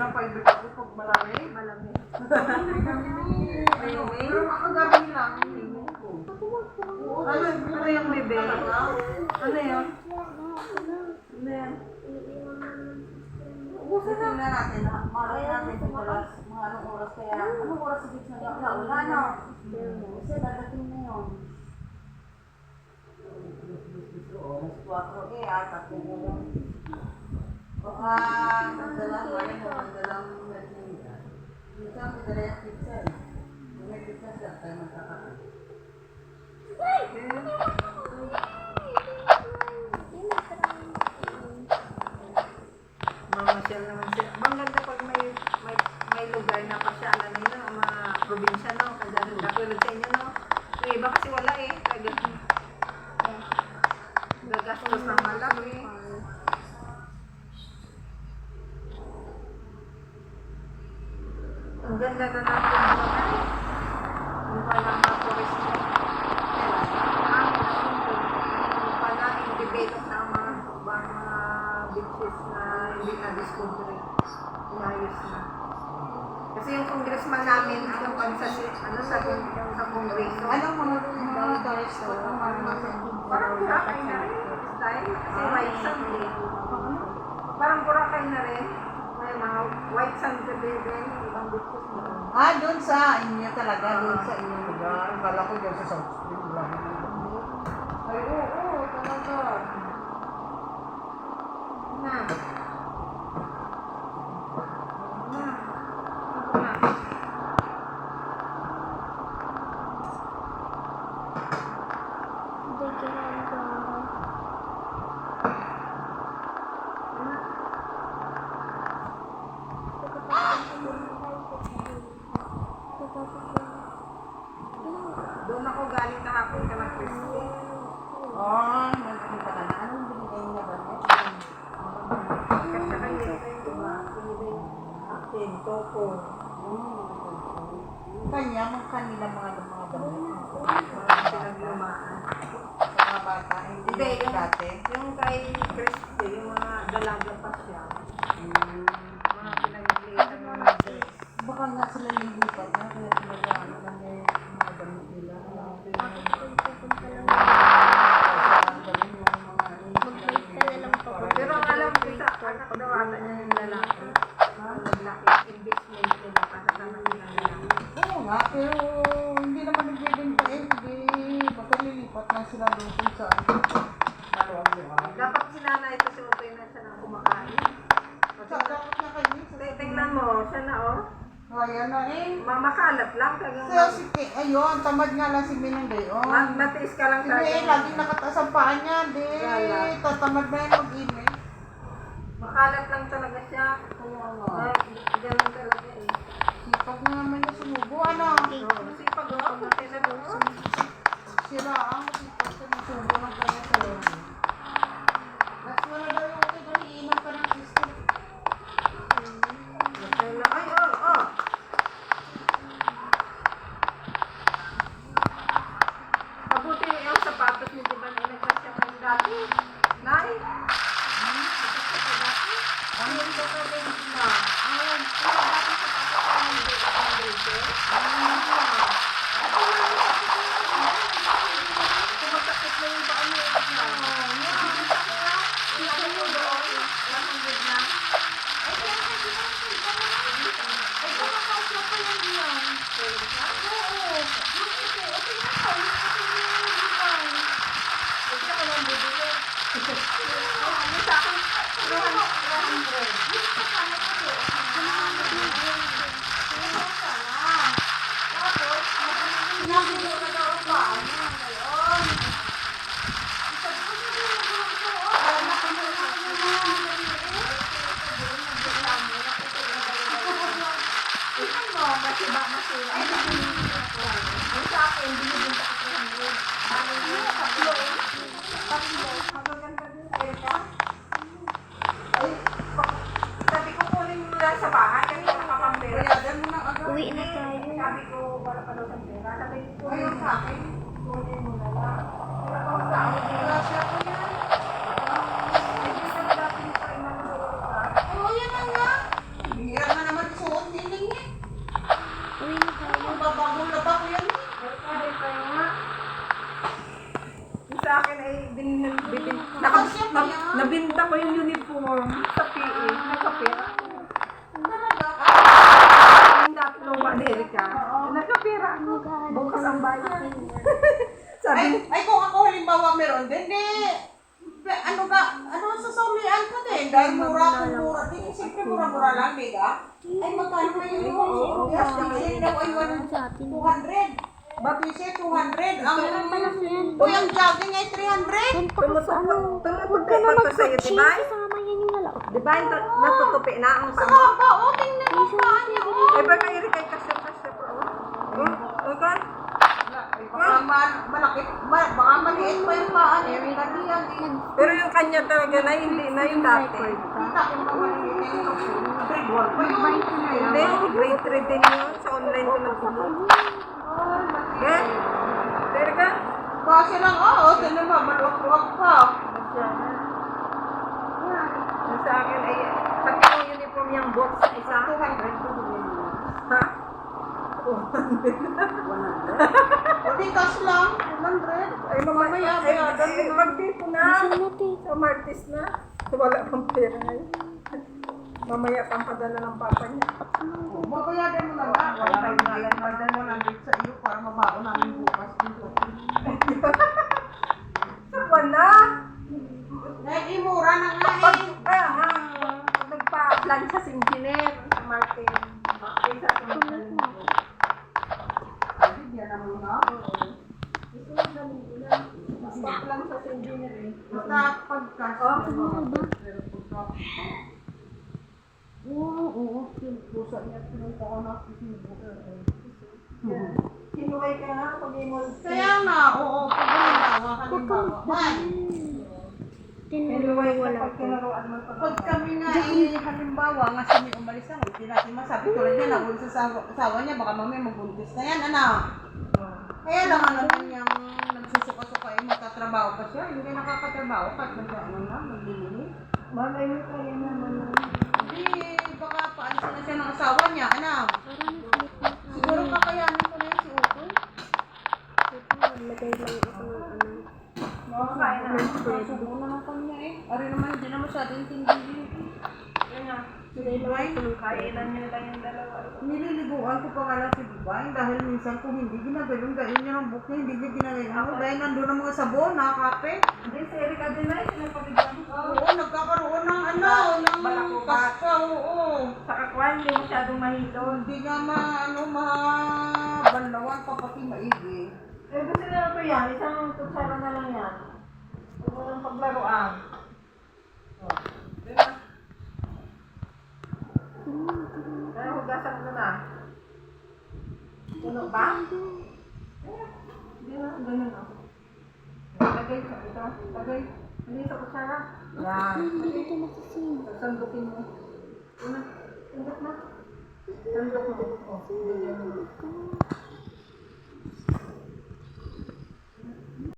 ng fiber ako pag marami. Malami. Pero ako gabi lang. Ano yung bebe? Ano yun? Ano yan? Ubusin na natin. Maray natin kung mga anong oras kaya. Anong oras sa beach na wala na. Kasi dadating na yun. Oras 4 eh, tatlo mo yun. Baka magdalang marin o magdalang medlinda. Dito ang pidala yung pizza eh. May pizza siya tayo magkakaroon. Mamasyal naman siya. Bang ganda pag may lugar na pasyalan nyo, no? Mga probinsya, no? Katulad sa inyo, no? Yung iba kasi wala eh. Gagastos ng malaki. Ang ganda na natin mga yung palang mga forest na yung palang develop na mga beaches na hindi na-discover. Inayos na. Kasi yung congressman namin, yung sa kongreso. Anong mga tourist spot ang Parang Boracay na rin. Style. Kasi white sand eh. Parang Boracay na rin. May mga white sand na din. Ibang beaches na. doon sa inyo talaga, doon sa inyong lugar. Kala ko dyan sa South Spring lang. Ay, oo, talaga. Na. Doon ako galing kahapon ka ng Crispy. Nagkita ka na. Anong binigay niya ba niya? Kasi kayo diba? Akin, Coco. Kanya, kanila mga damit. Mga pinaglumaan. Sa mga bata, Hindi, yung dati. yung kay Crispy, yung mga dalaga pa siya. Mga pinaglitan ng mga dress. Baka nga sila lilipat na, kaya talaga ano lang yung mga damit nila. Pero ang alam ko sa anak daw ata niya yung lalaki. Naglaki investment nila para sa mga lalaki. Oo nga, pero hindi naman nagbibenta eh. Hindi, baka lilipat na sila doon kung saan. Dapat sinana ito si Otoy na siya nang kumakain. Dapat na kayo. Tingnan mo, siya na oh. Kaya na eh. Makalat lang. Ayun, tamad nga lang si Minang Gayon. Matiis ka lang Hindi, laging nakataas ang paa niya. Hindi, tatamad na yan mag-init. Makalat lang talaga siya. Kaya nga. Ganun talaga eh. Sipag na naman niya sumubo. Ano? Sipag oh. Sila oh. Sila ang sipag sa nasubo ng kanya sa'yo. Mas wala daw yung okay doon. Iinom ka ng sister. Ay, oh. Mabuti yung sapatos ni Diba na nagkasya kayo dati. Nay? Nagkasya kayo dati? Ang hindi ka rin na. Ang dati sapatos ka sumasakit na yung baan mo. Ano mo doon? 100 na? Sabi ko kunin mo lang sa bahay kasi nakapambera. Uwi na tayo. Sabi ko wala pa daw sa pera. Sabi ko Ayun sa akin. kunin mo na lang. Wala pa sa akin. Wala siya ko yan. Hindi ko dati pa rin Oo, yan na nga. Bihira na form sa PE, nagkapera ako. Talaga? Yung dati nung Amerika, nagkapera ako. Bukas ang bayan. Sabi, Ay, kung ako halimbawa meron din, ano sa saulian ka din? Dahil mura. Di, siyempre mura-mura lang, di ka? Ay, magkano na yun? Yes, kasi daw ay 200. Babisi, 200. Uy, ang jogging ay 300. tumutupi pa to sa'yo, di ba? Di ba, natutupi na ang Sa pamo? baba, o, tingnan mo pa niya, o. Ay, baka iri kay kasya-kasya po. Okay? Baka baka maliit pa yung paa niya. Kadiyan, Pero yung kanya talaga na hindi na yung dati. kita ko mga maliit na yung grade 1 pa yun. Hindi, grade 3 din yun. Sa online ko nagsubo. Okay? Pero ka? Kasi lang, tinan mo, maluwag-luwag pa. Yung sa akin ay, pati yung uniform yung box isa. 200 to bilhin mo. Ha? 100. O di cash lang, 100. Ay, mamaya, mag-date na. Sa Martis na. Wala pang pera ngayon. Mamaya pang padala ng papa niya. Babayadan mo na nga. Wala kang ngayon, padala mo lang dito sa iyo para mabaon namin bukas dito. Sapa na? Imura na nga eh. Kaya nga, nagpa-plan sa engineer, sa Martin. Martin sa engineer. Bigyan na muna. Nagpa-plan sa engineer eh. Basta pag-cash. Oo. Pusa niya, pinunta ko na Sinuway ka na pag imol. Kaya nga, oo. Pag halimbawa. Sinuway ka pag kinaruan mo. Pag kami nga halimbawa, nga siya may umalis ako, hindi natin masabi tulad niya, nahuli sa asawa niya, baka mamaya magbuntis na yan, Kaya lang naman niyang nagsusuka-suka magtatrabaho pa siya, hindi nakakatrabaho, kahit naglilinis. Bagay mo kaya naman. Hindi, baka paalisin na siya ng asawa niya, Siguro kakayanin ko na yun si Uto. Makakain na. Subo na ng kanya Ari naman, hindi na masyadong tindi. Kaya nga, kainan niyo lang yung dalawa. Nililiguan ko pa nga lang si Dubai dahil minsan kung hindi ginagayon niya ng book niya, hindi niya ginagayon. Dahil nandun ang mga sabon, kape. Hindi, si Erika din na, sinapabigyan ko. Oo, nagkakaroon ng ng Balakubat. kaska, oo. Sa kakwan, hindi masyadong mahilon. Hindi nga mabanlawan pa pati maigi. Eh, gusto nila ko yan, isang kutsara na lang yan. Huwag mo lang paglaruan. Diba? Kaya hugasan mo na. Puno ba? Hindi na, ganun ako. Lagay sa ito. Lagay. Hindi sa kutsara. Yan. Sandukin mo. Una. Sandok na. Sandok mo. Oh, ganyan mo.